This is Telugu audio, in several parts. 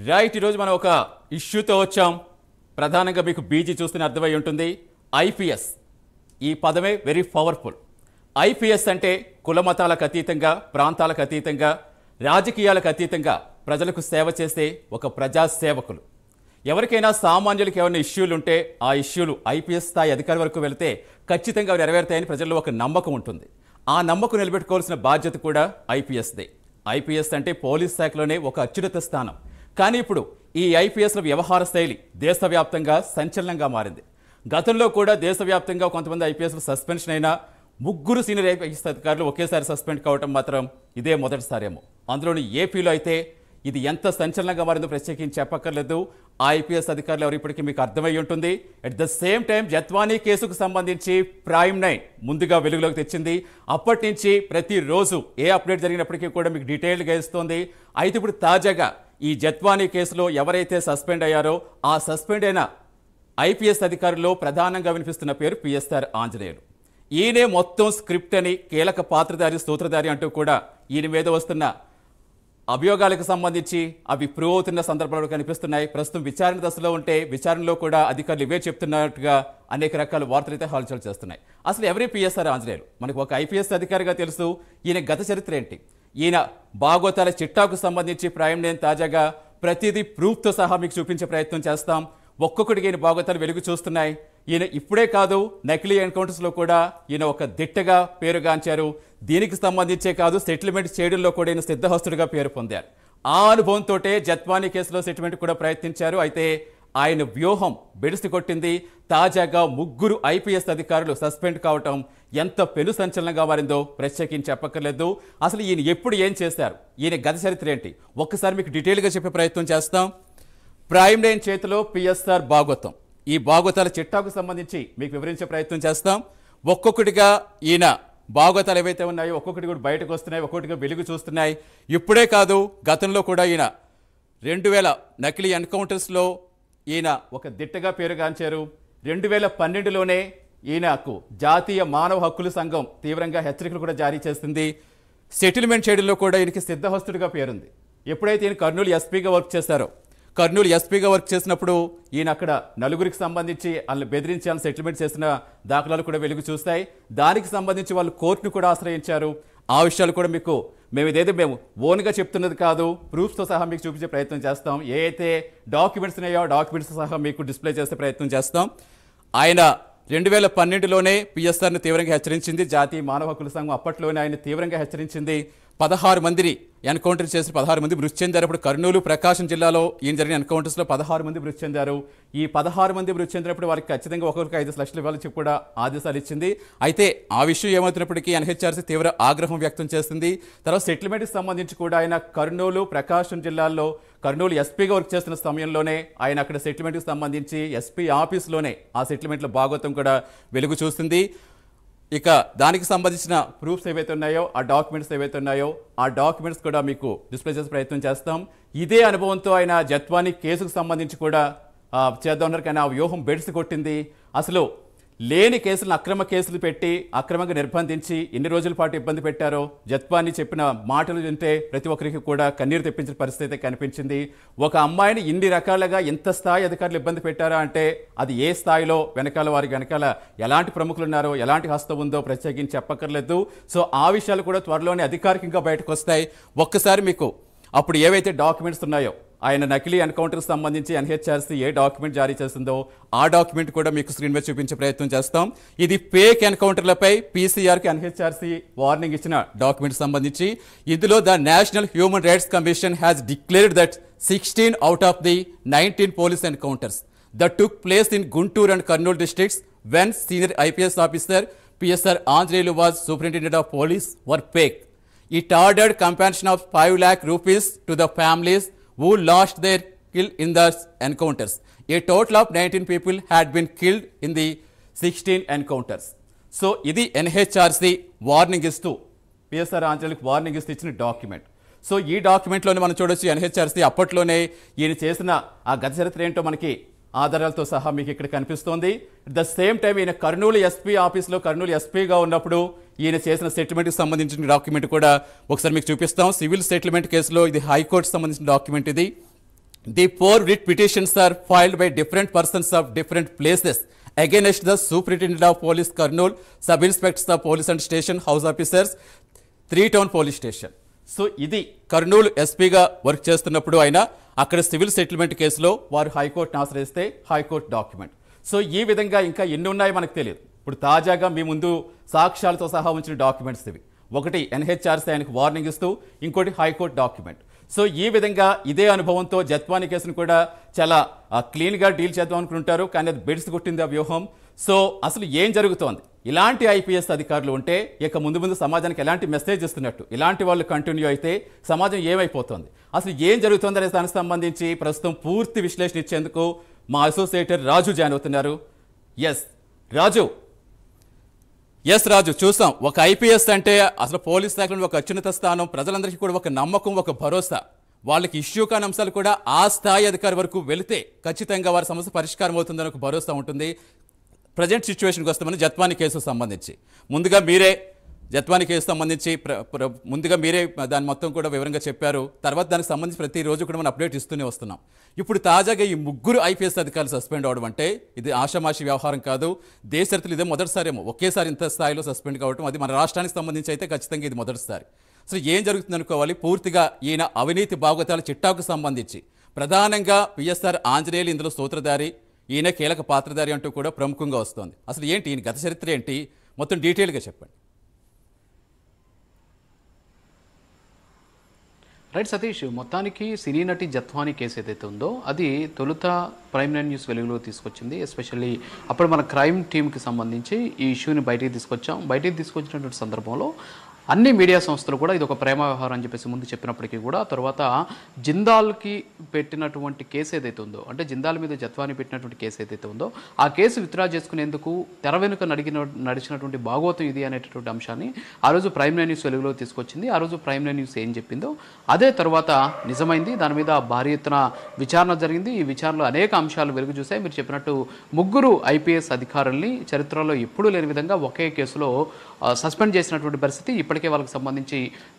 రైట్ ఈరోజు మనం ఒక ఇష్యూతో వచ్చాం. ప్రధానంగా మీకు బీజీ చూస్తూనే అర్థమై ఉంటుంది. ఐపీఎస్ ఈ పదమే వెరీ పవర్ఫుల్. ఐపీఎస్ అంటే కుల మతాలకు అతీతంగా, ప్రాంతాలకు అతీతంగా, రాజకీయాలకు అతీతంగా ప్రజలకు సేవ చేసే ఒక ప్రజా సేవకులు. ఎవరికైనా సామాన్యులకు ఏమైనా ఇష్యూలు ఉంటే ఆ ఇష్యూలు ఐపీఎస్ స్థాయి అధికారి వరకు వెళితే ఖచ్చితంగా నెరవేరుతాయని ప్రజల్లో ఒక నమ్మకం ఉంటుంది. ఆ నమ్మకం నిలబెట్టుకోవాల్సిన బాధ్యత కూడా ఐపీఎస్దే. ఐపీఎస్ అంటే పోలీస్ శాఖలోనే ఒక అత్యున్నత స్థానం. కానీ ఇప్పుడు ఈ ఐపీఎస్ల వ్యవహార శైలి దేశవ్యాప్తంగా సంచలనంగా మారింది. గతంలో కూడా దేశవ్యాప్తంగా కొంతమంది ఐపీఎస్లు సస్పెన్షన్ అయినా 3 సీనియర్ ఐపీఎస్ అధికారులు ఒకేసారి సస్పెండ్ కావడం మాత్రం ఇదే మొదటిసారేమో. అందులోని ఏపీలో అయితే ఇది ఎంత సంచలనంగా మారిందో ప్రత్యేకించి చెప్పక్కర్లేదు. ఆ ఐపీఎస్ అధికారులు ఎవరు ఇప్పటికీ మీకు అర్థమై ఉంటుంది. At the same time Jethwani కేసుకు సంబంధించి ప్రైమ్ 9 ముందుగా వెలుగులోకి తెచ్చింది. అప్పటి నుంచి ప్రతిరోజు ఏ అప్డేట్ జరిగినప్పటికీ కూడా మీకు డీటెయిల్డ్గా ఇస్తుంది. అయితే ఇప్పుడు తాజాగా ఈ జత్వానీ కేసులో ఎవరైతే సస్పెండ్ అయ్యారో ఆ సస్పెండ్ అయిన ఐపీఎస్ అధికారుల్లో ప్రధానంగా వినిపిస్తున్న పేరు పిఎస్ఆర్ ఆంజనేయులు. ఈయనే మొత్తం స్క్రిప్ట్ అని, కీలక పాత్రధారి, సూత్రధారి అంటూ కూడా ఈయన మీద వస్తున్న అభియోగాలకు సంబంధించి అవి ప్రూవ్ అవుతున్న సందర్భాలు కనిపిస్తున్నాయి. ప్రస్తుతం విచారణ దశలో ఉంటే విచారణలో కూడా అధికారులు ఇవే చెప్తున్నట్టుగా అనేక రకాల వార్తలు అయితే హల్చల్ చేస్తున్నాయి. అసలు ఎవరి పిఎస్ఆర్ ఆంజనేయులు? మనకు ఒక ఐపీఎస్ అధికారిగా తెలుసు. ఈయన గత చరిత్ర ఏంటి? ఈయన భాగవతాల చిట్టాకు సంబంధించి ప్రైమ్ 9 తాజాగా ప్రతిదీ ప్రూఫ్తో సహా మీకు చూపించే ప్రయత్నం చేస్తాం. ఒక్కొక్కటికి ఈయన భాగవతాలు వెలుగు చూస్తున్నాయి. ఈయన ఇప్పుడే కాదు, నకిలీ ఎన్కౌంటర్స్లో కూడా ఈయన ఒక దిట్టగా పేరుగాంచారు. దీనికి సంబంధించే కాదు, సెటిల్మెంట్ చేయడంలో కూడా ఈయన సిద్ధహస్తుడిగా పేరు పొందారు. ఆ అనుభవంతో జత్వానీ కేసులో సెటిల్మెంట్ కూడా ప్రయత్నించారు. అయితే ఆయన వ్యూహం బెడిసి కొట్టింది. తాజాగా 3 ఐపీఎస్ అధికారులు సస్పెండ్ కావటం ఎంత పెను సంచలనంగా మారిందో ప్రత్యేకించి చెప్పక్కర్లేదు. అసలు ఈయన ఎప్పుడు ఏం చేశారు, ఈయన గత చరిత్ర ఏంటి, ఒక్కసారి మీకు డీటెయిల్గా చెప్పే ప్రయత్నం చేస్తాం. ప్రైమ్ 9 చేతిలో పిఎస్ఆర్ భాగవతం. ఈ భాగవతాల చిట్టాకు సంబంధించి మీకు వివరించే ప్రయత్నం చేస్తాం. ఒక్కొక్కటిగా ఈయన భాగవతాలు ఏవైతే ఉన్నాయో ఒక్కొక్కటి కూడా బయటకు వస్తున్నాయి, ఒక్కొక్కటిగా వెలుగు చూస్తున్నాయి. ఇప్పుడే కాదు, గతంలో కూడా ఈయన 2000 నకిలీ ఎన్కౌంటర్స్లో ఈయన ఒక దిట్టగా పేరుగాంచారు. 2012లోనే ఈయనకు జాతీయ మానవ హక్కుల సంఘం తీవ్రంగా హెచ్చరికలు కూడా జారీ చేస్తుంది. సెటిల్మెంట్ చేయడంలో కూడా ఈయనకి సిద్ధహస్తుడిగా పేరుంది. ఎప్పుడైతే ఈయన కర్నూలు ఎస్పీగా వర్క్ చేశారో, కర్నూలు ఎస్పీగా వర్క్ చేసినప్పుడు ఈయన అక్కడ నలుగురికి సంబంధించి వాళ్ళని బెదిరించి వాళ్ళని సెటిల్మెంట్ చేసిన దాఖలాలు కూడా వెలుగు చూస్తాయి. దానికి సంబంధించి వాళ్ళు కోర్టును కూడా ఆశ్రయించారు. ఆ విషయాలు కూడా మేము ఓన్గా చెప్తున్నది కాదు, ప్రూఫ్స్తో సహా మీకు చూపించే ప్రయత్నం చేస్తాం. ఏ అయితే డాక్యుమెంట్స్ ఉన్నాయో ఆ డాక్యుమెంట్స్ సహా మీకు డిస్ప్లే చేసే ప్రయత్నం చేస్తాం. ఆయన 2012లోనే పిఎస్ఆర్ను తీవ్రంగా హెచ్చరించింది జాతీయ మానవ హక్కుల సంఘం. అప్పట్లోనే ఆయన తీవ్రంగా హెచ్చరించింది. 16 మందిని ఎన్కౌంటర్ చేసి 16 మంది మృతి చెందారు. ఇప్పుడు కర్నూలు, ప్రకాశం జిల్లాలో ఈయన జరిగిన ఎన్కౌంటర్స్లో 16 మంది మృతి చెందారు. ఈ 16 మంది మృతి చెందినప్పుడు వారికి ఖచ్చితంగా ఒక్కొక్కరికి 5 లక్షలు ఇవ్వాలని చెప్పి కూడా ఆదేశాలు ఇచ్చింది. అయితే ఆ విషయం ఏమవుతున్నప్పటికీ ఎన్హెచ్ఆర్సీ తీవ్ర ఆగ్రహం వ్యక్తం చేస్తుంది. తర్వాత సెటిల్మెంట్కి సంబంధించి కూడా ఆయన కర్నూలు, ప్రకాశం జిల్లాల్లో కర్నూలు ఎస్పీగా వర్క్ చేస్తున్న సమయంలోనే ఆయన అక్కడ సెటిల్మెంట్కి సంబంధించి ఎస్పీ ఆఫీస్లోనే ఆ సెటిల్మెంట్లో భాగవతం కూడా వెలుగు చూస్తుంది. ఇక దానికి సంబంధించిన ప్రూఫ్స్ ఏవైతే ఉన్నాయో, ఆ డాక్యుమెంట్స్ ఏవైతే ఉన్నాయో ఆ డాక్యుమెంట్స్ కూడా మీకు డిస్ప్లే చేసే ప్రయత్నం చేస్తాం. ఇదే అనుభవంతో ఆయన జత్వానీ కేసుకు సంబంధించి కూడా చేద్దాం ఉన్నారు. కానీ ఆ వ్యూహం బెడిసి కొట్టింది. అసలు లేని కేసులను అక్రమ కేసులు పెట్టి అక్రమంగా నిర్బంధించి ఎన్ని రోజుల పాటు ఇబ్బంది పెట్టారో, జత్వానీ చెప్పిన మాటలు వింటే ప్రతి ఒక్కరికి కూడా కన్నీరు తెప్పించిన పరిస్థితి కనిపించింది. ఒక అమ్మాయిని ఇన్ని రకాలుగా ఎంత స్థాయి అధికారులు ఇబ్బంది పెట్టారా అంటే అది ఏ స్థాయిలో వెనకాల వారి వెనకాల ఎలాంటి ప్రముఖులు ఉన్నారో, ఎలాంటి హస్తం ఉందో ప్రత్యేకించి చెప్పక్కర్లేదు. సో ఆ విషయాలు కూడా త్వరలోనే అధికారికంగా బయటకు వస్తాయి. ఒక్కసారి మీకు అప్పుడు ఏవైతే డాక్యుమెంట్స్ ఉన్నాయో, ఆయన నకిలీ ఎన్కౌంటర్కి సంబంధించి ఎన్హెచ్ఆర్సీ ఏ డాక్యుమెంట్ జారీ చేసిందో ఆ డాక్యుమెంట్ కూడా మీకు స్క్రీన్ మీద చూపించే ప్రయత్నం చేస్తాం. ఇది ఫేక్ ఎన్కౌంటర్లపై పీసీఆర్కి ఎన్హెచ్ఆర్సీ వార్నింగ్ ఇచ్చిన డాక్యుమెంట్ సంబంధించి. ఇందులో the national human rights commission has declared that 16 out of the 19 police encounters that took place in Guntur and Kurnool districts when senior IPS officer PSR Anjaneyulu was superintendent of police were fake. It ordered compensation of 5 lakh rupees to the families who lost their kill in the encounters. A total of 19 people had been killed in the 16 encounters. So, ఇది ఎన్హెచ్ఆర్సీ వార్నింగ్ ఇస్తూ పిఎస్ఆర్ ఆంజనేయులకు వార్నింగ్ ఇస్తూ ఇచ్చిన డాక్యుమెంట్. సో ఈ డాక్యుమెంట్లోనే మనం చూడొచ్చు ఎన్హెచ్ఆర్సీ అప్పట్లోనే ఈయన చేసిన ఆ గత చరిత్ర ఏంటో మనకి ఆధారాలతో సహా మీకు ఇక్కడ కనిపిస్తోంది. అట్ ద సేమ్ టైం ఈయన కర్నూలు ఎస్పీ ఆఫీస్లో కర్నూలు ఎస్పీగా ఉన్నప్పుడు ఈయన చేసిన సెటిల్మెంట్కి సంబంధించిన డాక్యుమెంట్ కూడా ఒకసారి మీకు చూపిస్తాం. సివిల్ సెటిల్మెంట్ కేసులో ఇది హైకోర్టు సంబంధించిన డాక్యుమెంట్. ఇది The 4 writ petitions are filed by different persons of different places against the Superintendent of Police Kurnool, Sub-Inspectors of Police and Station House Officers, 3 Town Police Station. So ఇది కర్నూలు ఎస్పీగా వర్క్ చేస్తున్నప్పుడు ఆయన అక్కడ సివిల్ సెటిల్మెంట్ కేసులో వారు హైకోర్టును ఆశ్రయిస్తే హైకోర్టు డాక్యుమెంట్. సో ఈ విధంగా ఇంకా ఎన్ని ఉన్నాయో మనకు తెలియదు. ఇప్పుడు తాజాగా మీ ముందు సాక్ష్యాలతో సహా ఉంచిన డాక్యుమెంట్స్ ఇవి. ఒకటి ఎన్హెచ్ఆర్సీ ఆయనకు వార్నింగ్ ఇస్తూ, ఇంకోటి హైకోర్టు డాక్యుమెంట్. సో ఈ విధంగా ఇదే అనుభవంతో జత్వాని కేసును కూడా చాలా క్లీన్గా డీల్ చేద్దాం అనుకుంటారు, కానీ అది బెడ్స్ కొట్టింది ఆ వ్యూహం. సో అసలు ఏం జరుగుతోంది? ఇలాంటి ఐపీఎస్ అధికారులు ఉంటే ఇక ముందు ముందు సమాజానికి ఎలాంటి మెసేజ్ ఇస్తున్నట్టు, ఇలాంటి వాళ్ళు కంటిన్యూ అయితే సమాజం ఏమైపోతుంది, అసలు ఏం జరుగుతుంది అనే దానికి సంబంధించి ప్రస్తుతం పూర్తి విశ్లేషణ ఇచ్చేందుకు మా అసోసియేటర్ రాజు జాయిన్ అవుతున్నారు. రాజు చూసాం, ఒక ఐపీఎస్ అంటే అసలు పోలీస్ శాఖలో ఒక అత్యున్నత స్థానం, ప్రజలందరికీ కూడా ఒక నమ్మకం, ఒక భరోసా. వాళ్ళకి ఇష్యూ కాని అంశాలు కూడా ఆ స్థాయి అధికారి వరకు వెళితే ఖచ్చితంగా వారి సమస్య పరిష్కారం అవుతుందని ఒక భరోసా ఉంటుంది. ప్రజెంట్ సిచ్యువేషన్కి వస్తామని జత్వాని కేసుకు సంబంధించి ముందుగా మీరే దాన్ని మొత్తం కూడా వివరంగా చెప్పారు. తర్వాత దానికి సంబంధించి ప్రతిరోజు కూడా మనం అప్డేట్ ఇస్తూనే వస్తున్నాం. ఇప్పుడు తాజాగా ఈ 3 ఐపీఎస్ అధికారులు సస్పెండ్ అవడం అంటే ఇది ఆషామాషి వ్యవహారం కాదు. దేశ చరిత్రలో ఇదే మొదటిసారేమో ఒకేసారి ఇంత స్థాయిలో సస్పెండ్ కావడం. అది మన రాష్ట్రానికి సంబంధించి అయితే ఖచ్చితంగా ఇది మొదటిసారి. అసలు ఏం జరుగుతుంది అనుకోవాలి? పూర్తిగా ఈయన అవినీతి భాగవతాల చిట్టాకు సంబంధించి ప్రధానంగా పిఎస్ఆర్ ఆంజనేయులు ఇందులో సూత్రధారి, ఈయన కీలక పాత్రధారి అంటూ కూడా ప్రముఖంగా వస్తోంది. అసలు ఏంటి ఈయన గత చరిత్ర ఏంటి, మొత్తం డీటెయిల్గా చెప్పండి. రైట్ సతీష్, మొత్తానికి సినీ నటి జత్వాని కేసు ఏదైతే ఉందో అది తొలుత ప్రైమ్ నైన్ న్యూస్ వెలుగులో తీసుకొచ్చింది. ఎస్పెషల్లీ అప్పుడు మన క్రైమ్ టీంకి సంబంధించి ఈ ఇష్యూని బయటికి తీసుకొచ్చినటువంటి సందర్భంలో అన్ని మీడియా సంస్థలు కూడా ఇది ఒక ప్రేమ వ్యవహారం అని చెప్పేసి ముందు చెప్పినప్పటికీ కూడా తర్వాత జిందాల్కి పెట్టినటువంటి కేసు ఏదైతే ఉందో, అంటే జిందాల్ మీద జత్వాని పెట్టినటువంటి కేసు ఏదైతే ఉందో ఆ కేసు విత్డ్రా చేసుకునేందుకు తెర వెనుక నడిచినటువంటి భాగవతం ఇది అనేటటువంటి అంశాన్ని ఆ రోజు ప్రైమ్ నైన్ న్యూస్ వెలుగులో తీసుకొచ్చింది. ఆ రోజు ప్రైమ్ నైన్ న్యూస్ ఏం చెప్పిందో అదే తర్వాత నిజమైంది. దాని మీద భారీ ఎత్తున విచారణ జరిగింది. ఈ విచారణలో అనేక అంశాలు వెలుగు చూసాయి. మీరు చెప్పినట్టు 3 ఐపీఎస్ అధికారుల్ని చరిత్రలో ఎప్పుడూ లేని విధంగా ఒకే కేసులో సస్పెండ్ చేసినటువంటి పరిస్థితి. ఇప్పటికే వాళ్ళకి సంబంధించి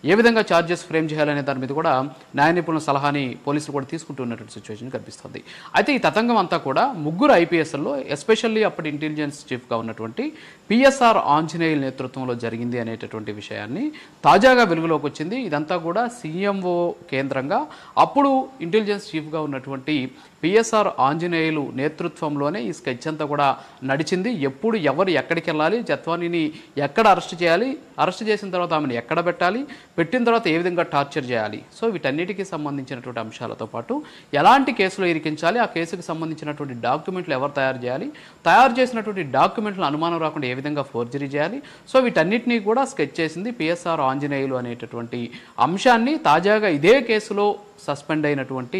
ఏ విధంగా ఛార్జెస్ ఫ్రేమ్ చేయాలనే దాని మీద కూడా న్యాయ నిపుణుల సలహాని పోలీసులు కూడా తీసుకుంటున్నటువంటి సిచ్యువేషన్ కనిపిస్తుంది. అయితే ఈ తతంగం అంతా కూడా 3 ఐపీఎస్లో ఎస్పెషల్లీ అప్పటి ఇంటెలిజెన్స్ చీఫ్గా ఉన్నటువంటి పిఎస్ఆర్ ఆంజనేయుల నేతృత్వంలో జరిగింది అనేటటువంటి విషయాన్ని తాజాగా వెలుగులోకి వచ్చింది. ఇదంతా కూడా సీఎంఓ కేంద్రంగా అప్పుడు ఇంటెలిజెన్స్ చీఫ్గా ఉన్నటువంటి పిఎస్ఆర్ ఆంజనేయులు నేతృత్వంలోనే ఈ స్కెచ్ అంతా కూడా నడిచింది. ఎప్పుడు ఎవరు ఎక్కడికి వెళ్ళాలి, జత్వానీని ఎక్కడ అరెస్ట్ చేయాలి, అరెస్ట్ చేసిన తర్వాత ఆమెను ఎక్కడ పెట్టాలి, పెట్టిన తర్వాత ఏ విధంగా టార్చర్ చేయాలి, సో వీటన్నిటికీ సంబంధించినటువంటి అంశాలతో పాటు ఎలాంటి కేసులో ఇరికించాలి, ఆ కేసుకు సంబంధించినటువంటి డాక్యుమెంట్లు ఎవరు తయారు చేయాలి, తయారు చేసినటువంటి డాక్యుమెంట్లు అనుమానం రాకుండా ఏ విధంగా ఫోర్జరీ చేయాలి, సో వీటన్నిటినీ కూడా స్కెచ్ చేసింది పిఎస్ఆర్ ఆంజనేయులు అనేటటువంటి అంశాన్ని. తాజాగా ఇదే కేసులో సస్పెండ్ అయినటువంటి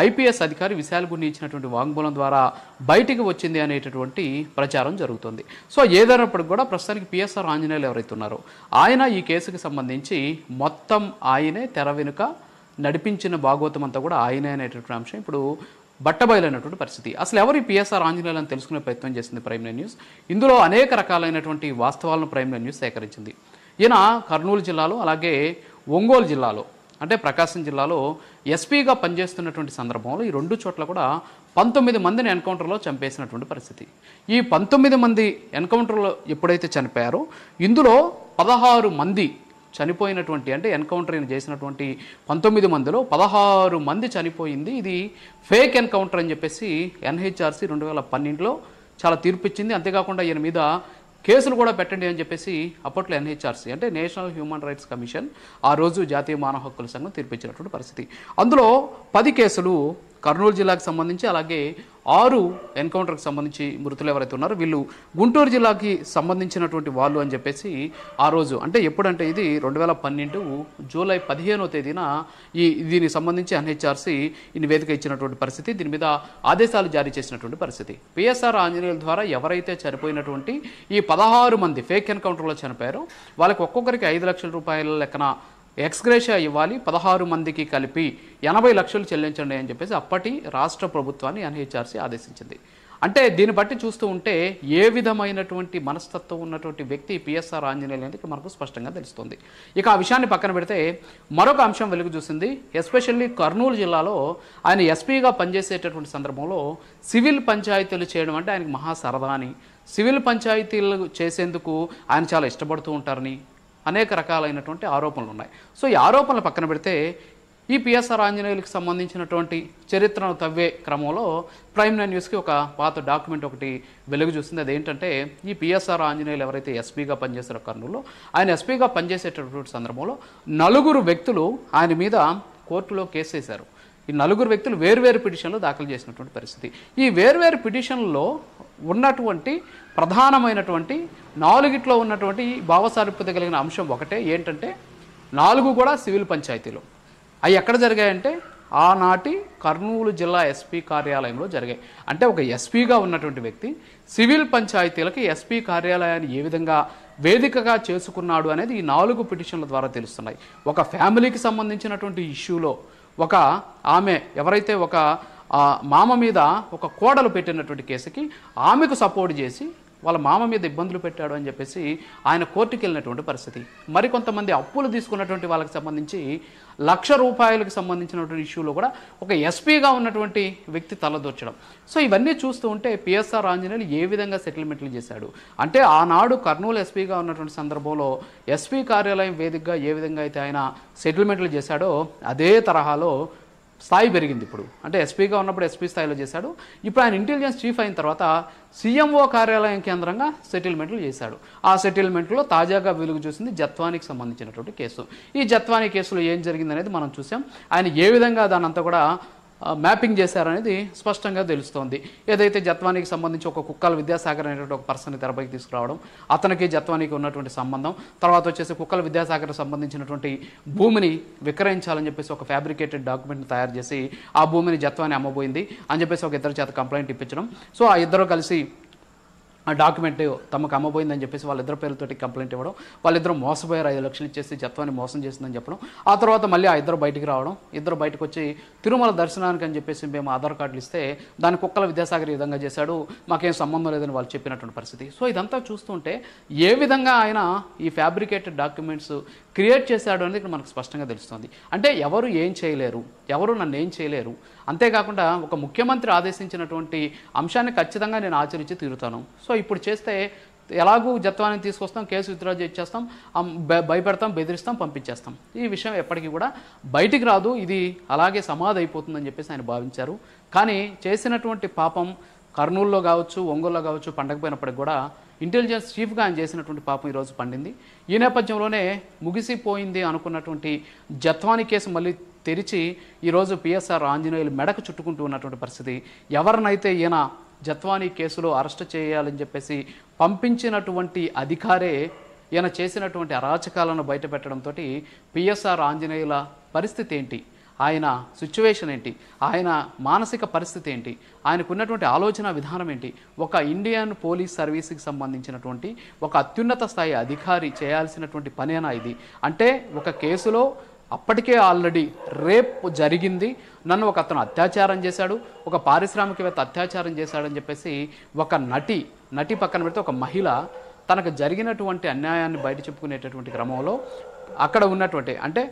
ఐపీఎస్ అధికారి విశాల్ గున్ని ఇచ్చినటువంటి వాంగ్మూలం ద్వారా బయటికి వచ్చింది అనేటటువంటి ప్రచారం జరుగుతుంది. సో ఏదైనప్పటికి కూడా ప్రస్తుతానికి పిఎస్ఆర్ ఆంజనేయులు ఎవరైతే ఉన్నారో ఆయన ఈ కేసుకి సంబంధించి మొత్తం ఆయనే తెర వెనుక నడిపించిన భాగవతం అంతా కూడా ఆయనే అనేటటువంటి అంశం ఇప్పుడు బట్టబయలైనటువంటి పరిస్థితి. అసలు ఎవరు ఈ పిఎస్ఆర్ ఆంజనేయులు అని తెలుసుకునే ప్రయత్నం చేసింది ప్రైమ్ నైన్ న్యూస్. ఇందులో అనేక రకాలైనటువంటి వాస్తవాలను ప్రైమ్ నైన్ న్యూస్ సేకరించింది. ఈయన కర్నూలు జిల్లాలో అలాగే ఒంగోలు జిల్లాలో అంటే ప్రకాశం జిల్లాలో ఎస్పీగా పనిచేస్తున్నటువంటి సందర్భంలో ఈ 2 చోట్ల కూడా 19 మందిని ఎన్కౌంటర్లో చంపేసినటువంటి పరిస్థితి. ఈ 19 మంది ఎన్కౌంటర్లో ఎప్పుడైతే చనిపోయారో ఇందులో 16 మంది చనిపోయినటువంటి, అంటే ఎన్కౌంటర్ చేసినటువంటి 19 మందిలో 16 మంది చనిపోయింది. ఇది ఫేక్ ఎన్కౌంటర్ అని చెప్పేసి ఎన్హెచ్ఆర్సీ 2012లో చాలా తీర్పు ఇచ్చింది. అంతేకాకుండా ఈయన మీద కేసులు కూడా పెట్టండి అని చెప్పేసి అప్పట్లో ఎన్హెచ్ఆర్సీ అంటే నేషనల్ హ్యూమన్ రైట్స్ కమిషన్ ఆ రోజు జాతీయ మానవ హక్కుల సంఘం తీర్పిచ్చినటువంటి పరిస్థితి. అందులో 10 కేసులు కర్నూలు జిల్లాకు సంబంధించి అలాగే 6 ఎన్కౌంటర్కి సంబంధించి మృతులు ఎవరైతే ఉన్నారో వీళ్ళు గుంటూరు జిల్లాకి సంబంధించినటువంటి వాళ్ళు అని చెప్పేసి ఆ రోజు అంటే ఎప్పుడంటే ఇది 2012 జూలై 15వ తేదీన దీనికి సంబంధించి ఎన్హెచ్ఆర్సీ ఈ నివేదిక ఇచ్చినటువంటి పరిస్థితి. దీని మీద ఆదేశాలు జారీ చేసినటువంటి పరిస్థితి. పిఎస్ఆర్ ఆంజనేయుల ద్వారా ఎవరైతే చనిపోయినటువంటి ఈ 16 మంది ఫేక్ ఎన్కౌంటర్లో చనిపోయారో వాళ్ళకి ఒక్కొక్కరికి 5 లక్షల రూపాయల లెక్కన ఎక్స్గ్రేషియా ఇవ్వాలి, 16 మందికి కలిపి 80 లక్షలు చెల్లించండి అని చెప్పేసి అప్పటి రాష్ట్ర ప్రభుత్వాన్ని ఎన్హెచ్ఆర్సీ ఆదేశించింది. అంటే దీన్ని బట్టి చూస్తూ ఉంటే ఏ విధమైనటువంటి మనస్తత్వం ఉన్నటువంటి వ్యక్తి పిఎస్ఆర్ ఆంజనేయులు అనేది ఇక్కడ మనకు స్పష్టంగా తెలుస్తుంది. ఇక ఆ విషయాన్ని పక్కన పెడితే మరొక అంశం వెలుగు చూసింది. ఎస్పెషల్లీ కర్నూలు జిల్లాలో ఆయన ఎస్పీగా పనిచేసేటటువంటి సందర్భంలో సివిల్ పంచాయతీలు చేయడం అంటే ఆయనకు మహా సరదా అని, సివిల్ పంచాయతీలు చేసేందుకు ఆయన చాలా ఇష్టపడుతూ ఉంటారని అనేక రకాలైనటువంటి ఆరోపణలు ఉన్నాయి. సో ఈ ఆరోపణలు పక్కన పెడితే ఈ పిఎస్ఆర్ ఆంజనేయులకు సంబంధించినటువంటి చరిత్రను తవ్వే క్రమంలో ప్రైమ్ నైన్ న్యూస్కి ఒక పాత డాక్యుమెంట్ ఒకటి వెలుగు చూస్తుంది. అదేంటంటే ఈ పిఎస్ఆర్ ఆంజనేయులు ఎవరైతే ఎస్పీగా పనిచేస్తారో కర్నూలులో, ఆయన ఎస్పీగా పనిచేసేటటువంటి సందర్భంలో 4 వ్యక్తులు ఆయన మీద కోర్టులో కేసు వేశారు. ఈ 4 వ్యక్తులు వేర్వేరు పిటిషన్లు దాఖలు చేసినటువంటి పరిస్థితి. ఈ వేర్వేరు పిటిషన్లలో ఉన్నటువంటి ప్రధానమైనటువంటి 4గిట్లో ఉన్నటువంటి భావసారూప్యత కలిగిన అంశం ఒకటే ఏంటంటే 4 కూడా సివిల్ పంచాయతీలు. అవి ఎక్కడ జరిగాయంటే ఆనాటి కర్నూలు జిల్లా ఎస్పీ కార్యాలయంలో జరిగాయి. అంటే ఒక ఎస్పీగా ఉన్నటువంటి వ్యక్తి సివిల్ పంచాయతీలకి ఎస్పీ కార్యాలయాన్ని ఏ విధంగా వేదికగా చేసుకున్నాడు అనేది ఈ 4 పిటిషన్ల ద్వారా తెలుస్తున్నాయి. ఒక ఫ్యామిలీకి సంబంధించినటువంటి ఇష్యూలో ఒక ఆమె ఎవరైతే ఒక మామ మీద ఒక కోడలు పెట్టినటువంటి కేసుకి ఆమెకు సపోర్ట్ చేసి వాళ్ళ మామ మీద ఇబ్బందులు పెట్టాడు అని చెప్పేసి ఆయన కోర్టుకి వెళ్ళినటువంటి పరిస్థితి. మరికొంతమంది అప్పులు తీసుకున్నటువంటి వాళ్ళకి సంబంధించి ₹1,00,000 సంబంధించినటువంటి ఇష్యూలో కూడా ఒక ఎస్పీగా ఉన్నటువంటి వ్యక్తి తలదూర్చడం. సో ఇవన్నీ చూస్తూ ఉంటే పిఎస్ఆర్ ఆంజనేయులు ఏ విధంగా సెటిల్మెంట్లు చేశాడు అంటే ఆనాడు కర్నూలు ఎస్పీగా ఉన్నటువంటి సందర్భంలో ఎస్పీ కార్యాలయం వేదికగా ఏ విధంగా అయితే ఆయన సెటిల్మెంట్లు చేశాడో అదే తరహాలో స్థాయి పెరిగింది. ఇప్పుడు అంటే ఎస్పీగా ఉన్నప్పుడు ఎస్పీ స్థాయిలో చేశాడు. ఇప్పుడు ఆయన ఇంటెలిజెన్స్ చీఫ్ అయిన తర్వాత సీఎంఓ కార్యాలయం కేంద్రంగా సెటిల్మెంట్లు చేశాడు. ఆ సెటిల్మెంట్లో తాజాగా వెలుగు చూసింది జత్వానికి సంబంధించినటువంటి కేసు. ఈ జత్వానీ కేసులో ఏం జరిగిందనేది మనం చూసాం. ఆయన ఏ విధంగా దాన్ని అంతా కూడా మ్యాపింగ్ చేశారనేది స్పష్టంగా తెలుస్తోంది. ఏదైతే జత్వానికి సంబంధించి ఒక కుక్కల విద్యాసాగర్ అనేటువంటి ఒక పర్సన్ని తెరపైకి తీసుకురావడం, అతనికి జత్వానికి ఉన్నటువంటి సంబంధం, తర్వాత వచ్చేసి కుక్కల విద్యాసాగర్ సంబంధించినటువంటి భూమిని విక్రయించాలని చెప్పేసి ఒక ఫ్యాబ్రికేటెడ్ డాక్యుమెంట్ని తయారు చేసి ఆ భూమిని జత్వాని అమ్మబోయింది అని చెప్పేసి ఒక ఇద్దరు చేత కంప్లైంట్ ఇప్పించడం. సో ఆ ఇద్దరు కలిసి ఆ డాక్యుమెంట్ తమకు అమ్మబోయిందని చెప్పేసి వాళ్ళిద్దరు పేర్లతోటి కంప్లైంట్ ఇవ్వడం, వాళ్ళిద్దరు మోసపోయారు, 5 లక్షలు ఇచ్చేసి జత్వాన్ని మోసం చేసిందని చెప్పడం. ఆ తర్వాత మళ్ళీ ఆ ఇద్దరు బయటికి రావడం, ఇద్దరు బయటకు వచ్చి తిరుమల దర్శనానికి అని చెప్పేసి మేము ఆధార్ కార్డులు ఇస్తే దాని కుక్కల విద్యాసాగర్ ఈ విధంగా చేశాడు, మాకేం సంబంధం లేదని వాళ్ళు చెప్పినటువంటి పరిస్థితి. సో ఇదంతా చూస్తుంటే ఏ విధంగా ఆయన ఈ ఫ్యాబ్రికేటెడ్ డాక్యుమెంట్స్ క్రియేట్ చేశాడు అనేది ఇక్కడ మనకు స్పష్టంగా తెలుస్తుంది. అంటే ఎవరు ఏం చేయలేరు, ఎవరు నన్ను ఏం చేయలేరు, అంతేకాకుండా ఒక ముఖ్యమంత్రి ఆదేశించినటువంటి అంశాన్ని ఖచ్చితంగా నేను ఆచరించి తీరుతాను. సో ఇప్పుడు చేస్తే ఎలాగూ జత్వాన్ని తీసుకొస్తాం, కేసు విత్డ్రా చేసేస్తాం, భయపెడతాం, బెదిరిస్తాం, పంపించేస్తాం. ఈ విషయం ఎప్పటికీ కూడా బయటికి రాదు, ఇది అలాగే సమాధి అయిపోతుందని చెప్పేసి ఆయన భావించారు. కానీ చేసినటువంటి పాపం కర్నూలులో కావచ్చు, ఒంగోలులో కావచ్చు పండకపోయినప్పటికి కూడా ఇంటెలిజెన్స్ చీఫ్గా ఆయన చేసినటువంటి పాపం ఈరోజు పండింది. ఈ నేపథ్యంలోనే ముగిసిపోయింది అనుకున్నటువంటి జత్వాని కేసు మళ్ళీ తెరిచి ఈరోజు పిఎస్ఆర్ ఆంజనేయులు మెడకు చుట్టుకుంటూ ఉన్నటువంటి పరిస్థితి. ఎవరినైతే ఈయన జత్వాని కేసులో అరెస్ట్ చేయాలని చెప్పేసి పంపించినటువంటి అధికారే ఈయన చేసినటువంటి అరాచకాలను బయటపెట్టడంతో పిఎస్ఆర్ ఆంజనేయుల పరిస్థితి ఏంటి, ఆయన సిచ్యువేషన్ ఏంటి, ఆయన మానసిక పరిస్థితి ఏంటి, ఆయనకున్నటువంటి ఆలోచన విధానం ఏంటి, ఒక ఇండియన్ పోలీస్ సర్వీస్కి సంబంధించినటువంటి ఒక అత్యున్నత స్థాయి అధికారి చేయాల్సినటువంటి పనేనా ఇది? అంటే ఒక కేసులో అప్పటికే ఆల్రెడీ రేప్ జరిగింది, నన్ను ఒక అతను అత్యాచారం చేశాడు, ఒక పారిశ్రామికవేత్త అత్యాచారం చేశాడని చెప్పేసి ఒక నటి పక్కన పెడితే ఒక మహిళ తనకు జరిగినటువంటి అన్యాయాన్ని బయట చెప్పుకునేటటువంటి క్రమంలో అక్కడ ఉన్నటువంటి అంటే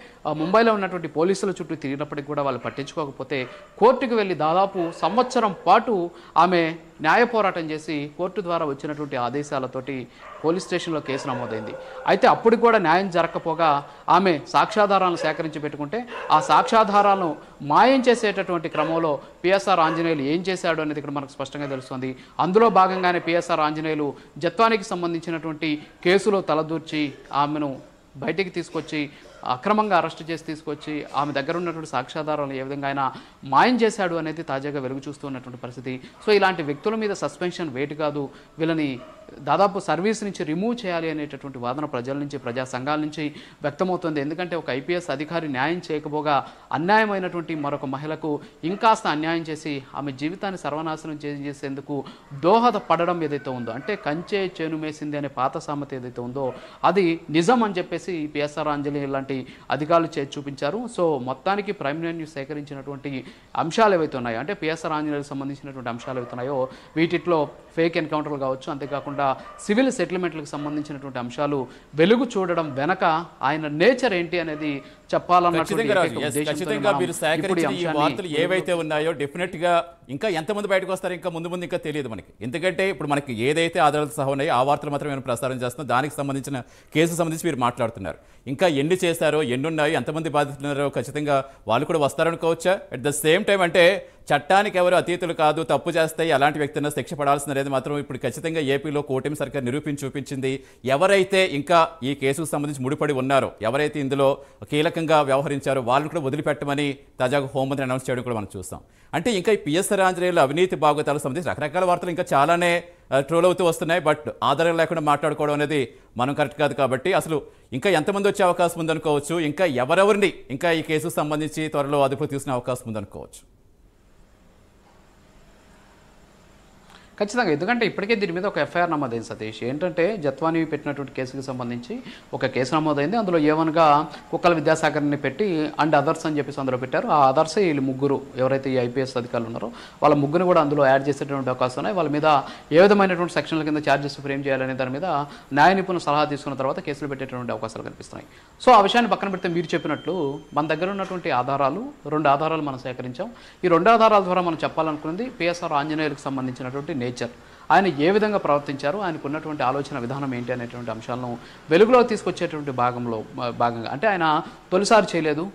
ముంబైలో ఉన్నటువంటి పోలీసుల చుట్టూ తిరిగినప్పటికీ కూడా వాళ్ళు పట్టించుకోకపోతే కోర్టుకు వెళ్ళి దాదాపు సంవత్సరం పాటు ఆమె న్యాయ పోరాటం చేసి కోర్టు ద్వారా వచ్చినటువంటి ఆదేశాలతోటి పోలీస్ స్టేషన్లో కేసు నమోదైంది. అయితే అప్పుడు కూడా న్యాయం జరగకపోగా ఆమె సాక్ష్యాధారాలను సేకరించి పెట్టుకుంటే ఆ సాక్ష్యాధారాలను మాయం చేసేటటువంటి క్రమంలో పిఎస్ఆర్ ఆంజనేయులు ఏం చేశాడు అనేది ఇక్కడ మనకు స్పష్టంగా తెలుస్తుంది. అందులో భాగంగానే పిఎస్ఆర్ ఆంజనేయులు జత్వానికి సంబంధించినటువంటి కేసులో తలదూర్చి ఆమెను బయటికి తీసుకొచ్చి అక్రమంగా అరెస్ట్ చేసి తీసుకొచ్చి ఆమె దగ్గర ఉన్నటువంటి సాక్ష్యాధారాలను ఏ విధంగా ఆయన మాయం చేశాడు అనేది తాజాగా వెలుగు చూస్తున్నటువంటి పరిస్థితి. సో ఇలాంటి వ్యక్తుల మీద సస్పెన్షన్ వేటు కాదు, వీళ్ళని దాదాపు సర్వీస్ నుంచి రిమూవ్ చేయాలి అనేటటువంటి వాదన ప్రజల నుంచి, ప్రజా సంఘాల నుంచి వ్యక్తమవుతుంది. ఎందుకంటే ఒక ఐపీఎస్ అధికారి న్యాయం చేయకపోగా అన్యాయమైనటువంటి మరొక మహిళకు ఇంకాస్త అన్యాయం చేసి ఆమె జీవితాన్ని సర్వనాశనం చేసేందుకు దోహదపడడం ఏదైతే ఉందో, అంటే కంచే చేను మేసింది అనే పాత సామెత ఏదైతే ఉందో అది నిజం అని చెప్పేసి పిఎస్ఆర్ ఆంజనేయులు లాంటి లాంటి అధికారులు చేసి చూపించారు. సో మొత్తానికి ప్రైమ్ న్యూస్ సేకరించినటువంటి అంశాలు ఏవైతే ఉన్నాయో, అంటే పిఎస్ఆర్ ఆంజనేయులకు సంబంధించినటువంటి అంశాలు ఏవైతే ఉన్నాయో వీటిలో ఫేక్ ఎన్కౌంటర్లు కావచ్చు, అంతేకాకుండా సివిల్ సెటిల్మెంట్లకు సంబంధించినటువంటి అంశాలు వెలుగు చూడడం వెనక ఆయన నేచర్ ఏంటి అనేది ఖచ్చితంగా మీరు సేకరించిన ఈ వార్తలు ఏవైతే ఉన్నాయో డెఫినెట్ గా ఇంకా ఎంతమంది బయటకు వస్తారో ఇంకా ముందు ముందు ఇంకా తెలియదు మనకి. ఎందుకంటే ఇప్పుడు మనకి ఏదైతే ఆధారాలు సహా ఉన్నాయో ఆ వార్తలు మాత్రమే మేము ప్రసారం చేస్తున్నాం. దానికి సంబంధించిన కేసు సంబంధించి మీరు మాట్లాడుతున్నారు. ఇంకా ఎన్ని చేశారో, ఎన్ని ఉన్నాయో, ఎంతమంది బాధితున్నారో ఖచ్చితంగా వాళ్ళు కూడా వస్తారనుకోవచ్చా? అట్ ద సేమ్ టైం అంటే చట్టానికి ఎవరు అతీతులు కాదు, తప్పు చేస్తాయి, అలాంటి వ్యక్తిని శిక్ష పడాల్సిందనేది మాత్రం ఇప్పుడు ఖచ్చితంగా ఏపీలో కూటమి సర్కార్ నిరూపించి చూపించింది. ఎవరైతే ఇంకా ఈ కేసుకు సంబంధించి ముడిపడి ఉన్నారో, ఎవరైతే ఇందులో కీలకంగా వ్యవహరించారో వాళ్ళని కూడా వదిలిపెట్టమని తాజాగా హోంమంత్రి అనౌన్స్ చేయడం కూడా మనం చూస్తాం. అంటే ఇంకా ఈ పిఎస్ఆర్ ఆంజనేయులు అవినీతి బాగోతాలకు సంబంధించి రకరకాల వార్తలు ఇంకా చాలానే ట్రోల్ అవుతూ వస్తున్నాయి. బట్ ఆధారం లేకుండా మాట్లాడుకోవడం అనేది మనం కరెక్ట్ కాదు. కాబట్టి అసలు ఇంకా ఎంతమంది వచ్చే అవకాశం ఉందనుకోవచ్చు, ఇంకా ఎవరెవరిని ఇంకా ఈ కేసుకు సంబంధించి త్వరలో అదుపు తీసుకునే అవకాశం ఉందనుకోవచ్చు. ఖచ్చితంగా, ఎందుకంటే ఇప్పటికే దీని మీద ఒక ఎఫ్ఐఆర్ నమోదైంది సతీష్. ఏంటంటే జత్వాని పెట్టినటువంటి కేసుకి సంబంధించి ఒక కేసు నమోదైంది. అందులో ఏవన్గా కుక్కల విద్యాసాగర్ని పెట్టి అండ్ అదర్స్ అని చెప్పేసి అందులో పెట్టారు. ఆ అదర్స్ వీళ్ళు ముగ్గురు ఎవరైతే ఈ ఐపీఎస్ అధికారులు ఉన్నారో వాళ్ళ ముగ్గురు కూడా అందులో యాడ్ చేసేటువంటి అవకాశం ఉన్నాయి. వాళ్ళ మీద ఏ విధమైనటువంటి సెక్షన్ల కింద ఛార్జెస్ ఫ్రేమ్ చేయాలనే దాని మీద న్యాయ నిపుణుల సలహా తీసుకున్న తర్వాత కేసులు పెట్టేటువంటి అవకాశాలు కనిపిస్తున్నాయి. సో ఆ విషయాన్ని పక్కన పెడితే మీరు చెప్పినట్లు మన దగ్గర ఉన్నటువంటి ఆధారాలు, 2 ఆధారాలు మనం సేకరించాం. ఈ 2 ఆధారాల ద్వారా మనం చెప్పాలనుకున్నది పిఎస్ఆర్ ఆంజనేయులకు సంబంధించినటువంటి నేచర్, ఆయన ఏ విధంగా ప్రవర్తించారు, ఆయనకు ఉన్నటువంటి ఆలోచన విధానం ఏంటి అనేటువంటి అంశాలను వెలుగులో తీసుకొచ్చేటువంటి భాగంగా అంటే ఆయన తొలిసారి చేయలేదు,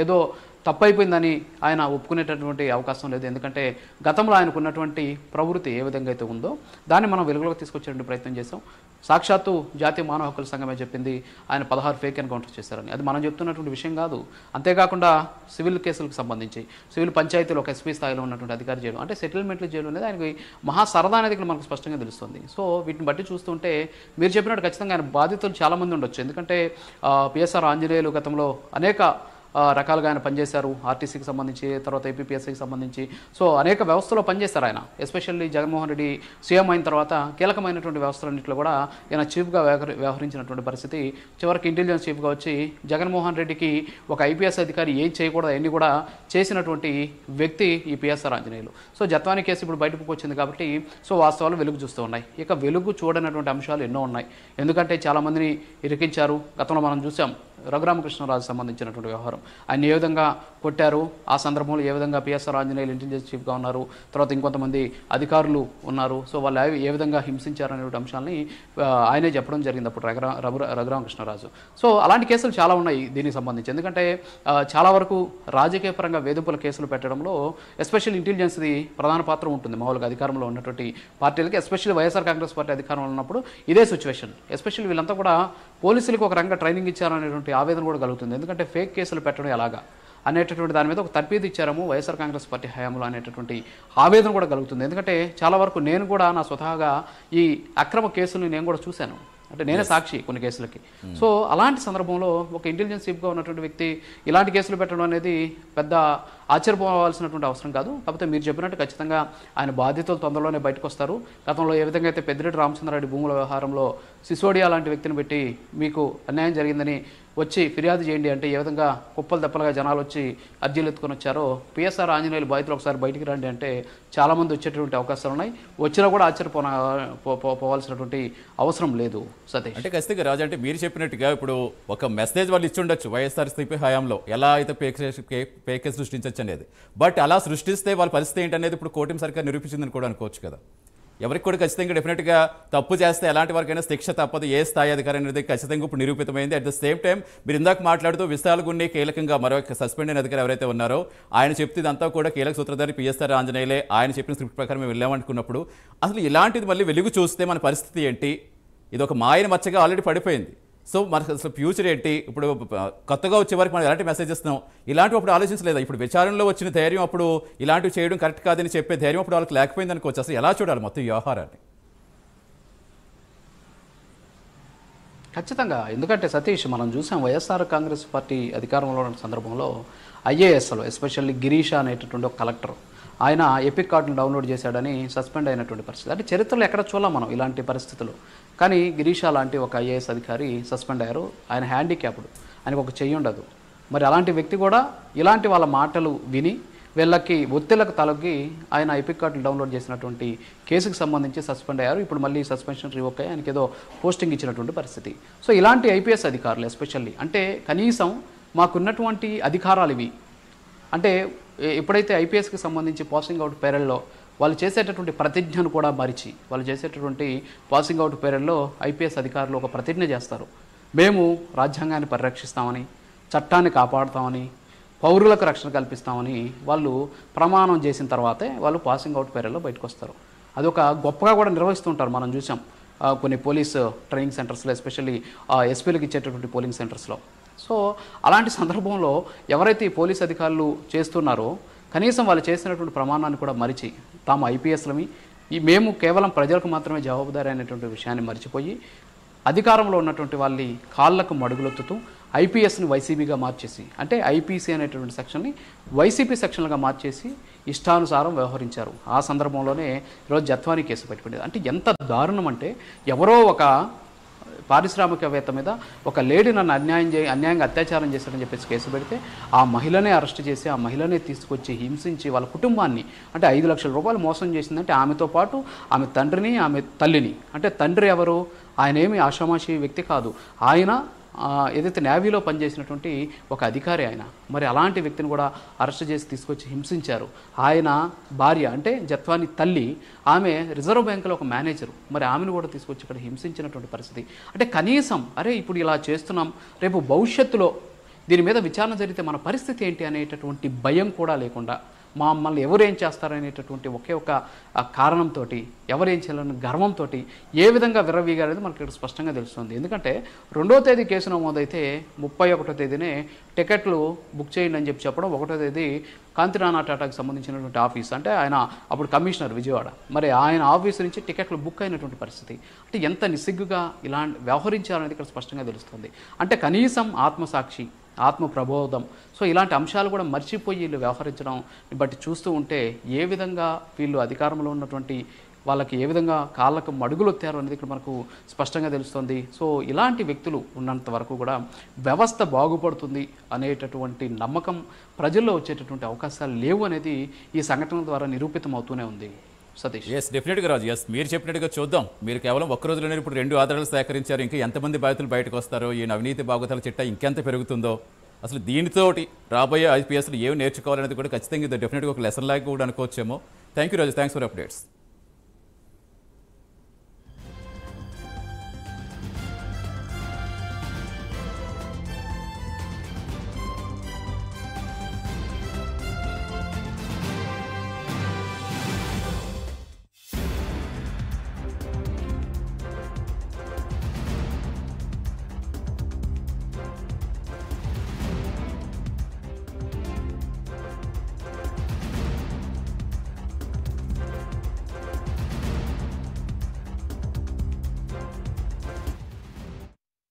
ఏదో తప్పైపోయిందని ఆయన ఒప్పుకునేటటువంటి అవకాశం లేదు. ఎందుకంటే గతంలో ఆయనకు ఉన్నటువంటి ప్రవృత్తి ఏ విధంగా అయితే ఉందో దాన్ని మనం వెలుగులోకి తీసుకొచ్చేటువంటి ప్రయత్నం చేసాం. సాక్షాత్తు జాతీయ మానవ హక్కుల సంఘమే చెప్పింది ఆయన 16 ఫేక్ ఎన్కౌంటర్ చేశారని. అది మనం చెప్తున్నటువంటి విషయం కాదు. అంతేకాకుండా సివిల్ కేసులకు సంబంధించి సివిల్ పంచాయతీలో ఒక ఎస్పీ స్థాయిలో ఉన్నటువంటి అధికారి చేయడం, అంటే సెటిల్మెంట్లు చేయడం అనేది ఆయనకి మహా సరదా అనేది మనకు స్పష్టంగా తెలుస్తుంది. సో వీటిని బట్టి చూస్తుంటే మీరు చెప్పినట్టు ఖచ్చితంగా ఆయన బాధితులు చాలామంది ఉండొచ్చు. ఎందుకంటే పిఎస్ఆర్ ఆంజనేయులు గతంలో అనేక రకాలుగా ఆయన పనిచేశారు. ఆర్టీసీకి సంబంధించి, తర్వాత ఏపీపీఎస్సీకి సంబంధించి, సో అనేక వ్యవస్థలో పనిచేస్తారు ఆయన. ఎస్పెషల్లీ జగన్మోహన్ రెడ్డి సీఎం అయిన తర్వాత కీలకమైనటువంటి వ్యవస్థలన్నింటిలో కూడా ఈయన చీఫ్గా వ్యవహరించినటువంటి పరిస్థితి. చివరికి ఇంటెలిజెన్స్ చీఫ్గా వచ్చి జగన్మోహన్ రెడ్డికి ఒక ఐపీఎస్ అధికారి ఏం చేయకూడదు అవన్నీ కూడా చేసినటువంటి వ్యక్తి ఈ PSR Anjaneyulu. So Jethwani case ఇప్పుడు బయటకు వచ్చింది కాబట్టి సో వాస్తవాలు వెలుగు చూస్తూ ఉన్నాయి. ఇక వెలుగు చూడనటువంటి అంశాలు ఎన్నో ఉన్నాయి. ఎందుకంటే చాలామందిని ఇరికించారు. గతంలో మనం చూసాం రఘురామకృష్ణరాజు సంబంధించినటువంటి వ్యవహారం, ఆయన ఏ విధంగా కొట్టారు, ఆ సందర్భంలో ఏ విధంగా పిఎస్ఆర్ ఆంజనేయులు ఇంటెలిజెన్స్ చీఫ్గా ఉన్నారు, తర్వాత ఇంకొంతమంది అధికారులు ఉన్నారు, సో వాళ్ళు ఏ విధంగా హింసించారనేటువంటి అంశాలని ఆయనే చెప్పడం జరిగింది అప్పుడు రఘురామకృష్ణరాజు. సో అలాంటి కేసులు చాలా ఉన్నాయి దీనికి సంబంధించి. ఎందుకంటే చాలా వరకు రాజకీయ పరంగా వేధింపుల కేసులు పెట్టడంలో ఎస్పెషల్ ఇంటెలిజెన్స్ది ప్రధాన పాత్ర ఉంటుంది. మామూలుగా అధికారంలో ఉన్నటువంటి పార్టీలకి, ఎస్పెషల్లీ వైఎస్ఆర్ కాంగ్రెస్ పార్టీ అధికారంలో ఉన్నప్పుడు ఇదే సిచ్యువేషన్. ఎస్పెషల్లీ వీళ్ళంతా కూడా పోలీసులకు ఒక రంగ ట్రైనింగ్ ఇచ్చారనేటువంటి ఆవేదన కూడా కలుగుతుంది. ఎందుకంటే ఫేక్ కేసులు పెట్టడం ఎలాగా అనేటటువంటి దాని మీద ఒక తర్ఫీదు ఇచ్చారము వైఎస్ఆర్ కాంగ్రెస్ పార్టీ హయాంలో అనేటటువంటి ఆవేదన కూడా కలుగుతుంది. ఎందుకంటే చాలా వరకు నేను కూడా నా స్వతహాగా ఈ అక్రమ కేసులను నేను కూడా చూశాను. అంటే నేనే సాక్షి కొన్ని కేసులకి. సో అలాంటి సందర్భంలో ఒక ఇంటెలిజెన్స్ చీఫ్గా ఉన్నటువంటి వ్యక్తి ఇలాంటి కేసులు పెట్టడం అనేది పెద్ద ఆశ్చర్యపోవాల్సినటువంటి అవసరం కాదు. కాకపోతే మీరు చెప్పినట్టు ఖచ్చితంగా ఆయన బాధితులు తొందరలోనే బయటకు వస్తారు. గతంలో ఏ విధంగా అయితే పెద్దిరెడ్డి రామచంద్రారెడ్డి భూముల వ్యవహారంలో సిసోడియా లాంటి వ్యక్తిని పెట్టి మీకు అన్యాయం జరిగిందని వచ్చి ఫిర్యాదు చేయండి అంటే ఏ విధంగా కుప్పలు దెప్పలుగా జనాలు వచ్చి అర్జీలు ఎత్తుకొని వచ్చారో, పిఎస్ఆర్ ఆంజనేయులు బాధితులు ఒకసారి బయటికి రండి అంటే చాలామంది వచ్చేటువంటి అవకాశాలు ఉన్నాయి. వచ్చినా కూడా ఆశ్చర్యపోవాల్సినటువంటి అవసరం లేదు సతీష్. అంటే ఖచ్చితంగా రాజు, అంటే మీరు చెప్పినట్టుగా ఇప్పుడు ఒక మెసేజ్ వాళ్ళు ఇచ్చి ఉండొచ్చు వైఎస్ఆర్సీపీ హయాంలో ఎలా అయితే పేకే సృష్టించవచ్చు అనేది. బట్ అలా సృష్టిస్తే వాళ్ళ పరిస్థితి ఏంటనేది ఇప్పుడు కూటమి సర్కార్ నిరూపించిందని కూడా అనుకోవచ్చు కదా. ఎవరికి కూడా ఖచ్చితంగా డెఫినెట్గా తప్పు చేస్తే ఎలాంటి వరకైనా శిక్ష తప్పదు, ఏ స్థాయి అధికారి అనేది ఖచ్చితంగా ఇప్పుడు నిరూపితమైంది. అట్ ద సేమ్ టైం మీరు ఇందాక మాట్లాడుతూ విశాలగుండి కీలకంగా మరొక సస్పెండ్ అయిన అధికారి ఎవరైతే ఉన్నారో ఆయన చెప్తేదంతా కూడా కీలక సూత్రధారి పిఎస్ఆర్ ఆంజనేయులే, ఆయన చెప్పిన స్క్రిప్ట్ ప్రకారం మేము వెళ్ళామనుకున్నప్పుడు అసలు ఇలాంటిది మళ్ళీ వెలుగు చూస్తే మన పరిస్థితి ఏంటి? ఇది ఒక మాయన మచ్చగా ఆల్రెడీ పడిపోయింది. సో మనకు అసలు ఫ్యూచర్ ఏంటి? ఇప్పుడు కొత్తగా వచ్చే వరకు మనం ఎలాంటి మెసేజ్ ఇస్తున్నాం, ఇలాంటివి అప్పుడు ఆలోచించలేదా? ఇప్పుడు విచారణలో వచ్చిన ధైర్యం అప్పుడు ఇలాంటివి చేయడం కరెక్ట్ కాదని చెప్పే ధైర్యం అప్పుడు వాళ్ళకి లేకపోయింది అనుకోవచ్చు. అసలు ఎలా చూడాలి మొత్తం ఈ వ్యవహారాన్ని? ఖచ్చితంగా, ఎందుకంటే సతీష్ మనం చూసాం వైఎస్ఆర్ కాంగ్రెస్ పార్టీ అధికారంలో ఉన్న సందర్భంలో ఐఏఎస్లో ఎస్పెషల్లీ గిరీష అనేటటువంటి ఒక కలెక్టర్ ఆయన ఎపిక్ కార్డును డౌన్లోడ్ చేశాడని సస్పెండ్ అయినటువంటి పరిస్థితి. అంటే చరిత్రలో ఎక్కడ చూడాలి మనం ఇలాంటి పరిస్థితులు. కానీ గిరీష లాంటి ఒక ఐఏఎస్ అధికారి సస్పెండ్ అయ్యారు. ఆయన హ్యాండిక్యాప్డ్, ఆయనకు ఒక చెయ్యి ఉండదు. మరి అలాంటి వ్యక్తి కూడా ఇలాంటి వాళ్ళ మాటలు విని వీళ్ళకి ఒత్తిళ్లకు తలొగ్గి ఆయన ఐపిక్ కార్డులు డౌన్లోడ్ చేసినటువంటి కేసుకు సంబంధించి సస్పెండ్ అయ్యారు. ఇప్పుడు మళ్ళీ సస్పెన్షన్ రివోక్ అయ్యి ఆయనకి ఏదో పోస్టింగ్ ఇచ్చినటువంటి పరిస్థితి. సో ఇలాంటి ఐపీఎస్ అధికారులు ఎస్పెషల్లీ అంటే కనీసం మాకున్నటువంటి అధికారాలు ఇవి అంటే ఎప్పుడైతే ఐపీఎస్కి సంబంధించి పాసింగ్ అవుట్ పేరెల్లో వాళ్ళు చేసేటటువంటి ప్రతిజ్ఞను కూడా మరిచి వాళ్ళు చేసేటటువంటి పాసింగ్ అవుట్ పేరెల్లో ఐపీఎస్ అధికారులు ఒక ప్రతిజ్ఞ చేస్తారు. మేము రాజ్యాంగాన్ని పరిరక్షిస్తామని, చట్టాన్ని కాపాడుతామని, పౌరులకు రక్షణ కల్పిస్తామని వాళ్ళు ప్రమాణం చేసిన తర్వాతే వాళ్ళు పాసింగ్ అవుట్ పేరెల్లో బయటకు వస్తారు. అదొక గొప్పగా కూడా నిర్వహిస్తుంటారు. మనం చూసాం కొన్ని పోలీస్ ట్రైనింగ్ సెంటర్స్లో, ఎస్పెషల్లీ ఎస్పీలకు ఇచ్చేటటువంటి పోలింగ్ సెంటర్స్లో. సో అలాంటి సందర్భంలో ఎవరైతే ఈ పోలీస్ అధికారులు చేస్తున్నారో కనీసం వాళ్ళు చేసినటువంటి ప్రమాణాన్ని కూడా మరిచి తాము ఐపీఎస్లమి మేము కేవలం ప్రజలకు మాత్రమే జవాబుదారీ అనేటువంటి విషయాన్ని మర్చిపోయి అధికారంలో ఉన్నటువంటి వాళ్ళ కాళ్ళకు మడుగులొత్తుతూ ఐపీఎస్ని వైసీపీగా మార్చేసి అంటే ఐపీసీ అనేటువంటి సెక్షన్ని వైసీపీ సెక్షన్లుగా మార్చేసి ఇష్టానుసారం వ్యవహరించారు. ఆ సందర్భంలోనే ఈరోజు జత్వానీ కేసు పెట్టబడింది. అంటే ఎంత దారుణం అంటే ఎవరో ఒక పారిశ్రామికవేత్త మీద ఒక లేడీ నన్ను అన్యాయంగా అత్యాచారం చేశాడని చెప్పేసి కేసు పెడితే ఆ మహిళనే అరెస్ట్ చేసి ఆ మహిళనే తీసుకొచ్చి హింసించి వాళ్ళ కుటుంబాన్ని అంటే 5 లక్షల రూపాయలు మోసం చేసిందంటే ఆమెతో పాటు ఆమె తండ్రిని ఆమె తల్లిని. అంటే తండ్రి ఎవరు? ఆయన ఏమి ఆషామాషి వ్యక్తి కాదు. ఆయన ఏదైతే నేవీలో పనిచేసినటువంటి ఒక అధికారి ఆయన. మరి అలాంటి వ్యక్తిని కూడా అరెస్ట్ చేసి తీసుకొచ్చి హింసించారు. ఆయన భార్య అంటే జత్వానీ తల్లి ఆమె రిజర్వ్ బ్యాంకులో ఒక మేనేజరు. మరి ఆమెను కూడా తీసుకొచ్చి ఇక్కడ హింసించినటువంటి పరిస్థితి. అంటే కనీసం అరే ఇప్పుడు ఇలా చేస్తున్నాం, రేపు భవిష్యత్తులో దీని మీద విచారణ జరిగితే మన పరిస్థితి ఏంటి అనేటటువంటి భయం కూడా లేకుండా మమ్మల్ని ఎవరేం చేస్తారనేటటువంటి ఒకే ఒక కారణంతో ఎవరేం చేయాలని గర్వంతో ఏ విధంగా విర్రవీగారనేది మనకి ఇక్కడ స్పష్టంగా తెలుస్తుంది. ఎందుకంటే 2వ తేదీ కేసు నమోదైతే 31వ తేదీనే టికెట్లు బుక్ చేయండి అని చెప్పడం. 1వ తేదీ కాంతిరాణా టాటాకి సంబంధించినటువంటి ఆఫీస్ అంటే ఆయన అప్పుడు కమిషనర్ విజయవాడ, మరి ఆయన ఆఫీసు నుంచి టికెట్లు బుక్ అయినటువంటి పరిస్థితి. అంటే ఎంత నిస్సిగ్గుగా ఇలా వ్యవహరించారనేది ఇక్కడ స్పష్టంగా తెలుస్తుంది. అంటే కనీసం ఆత్మసాక్షి, ఆత్మ ప్రబోధం, సో ఇలాంటి అంశాలు కూడా మర్చిపోయి వీళ్ళు వ్యవహరించడం బట్టి చూస్తూ ఉంటే ఏ విధంగా వీళ్ళు అధికారంలో ఉన్నటువంటి వాళ్ళకి ఏ విధంగా కాళ్ళకు మడుగులు వచ్చారు అనేది ఇక్కడ మనకు స్పష్టంగా తెలుస్తుంది. సో ఇలాంటి వ్యక్తులు ఉన్నంత వరకు కూడా వ్యవస్థ బాగుపడుతుంది అనేటటువంటి నమ్మకం ప్రజల్లో వచ్చేటటువంటి అవకాశాలు లేవు అనేది ఈ సంఘటన ద్వారా నిరూపితం అవుతూనే ఉంది. సతీష్. ఎస్, డెఫినెట్గా రాజు. ఎస్, మీరు చెప్పినట్టుగా చూద్దాం. మీరు కేవలం ఒక్క రోజులోనే ఇప్పుడు 2 ఆధారాలు సేకరించారు. ఇంకా ఎంతమంది బాధితులు బయటకు వస్తారో, ఈ అవినీతి బాగోతాల చిట్టా ఇంకెంత పెరుగుతుందో, అసలు దీనితోటి రాబోయే ఐపీఎస్లు ఏమి నేర్చుకోవాలనేది కూడా ఖచ్చితంగా డెఫినెట్గా ఒక లెసన్ లాగా కూడా అనుకోవచ్చేమో. Thank you Raju, thanks for updates.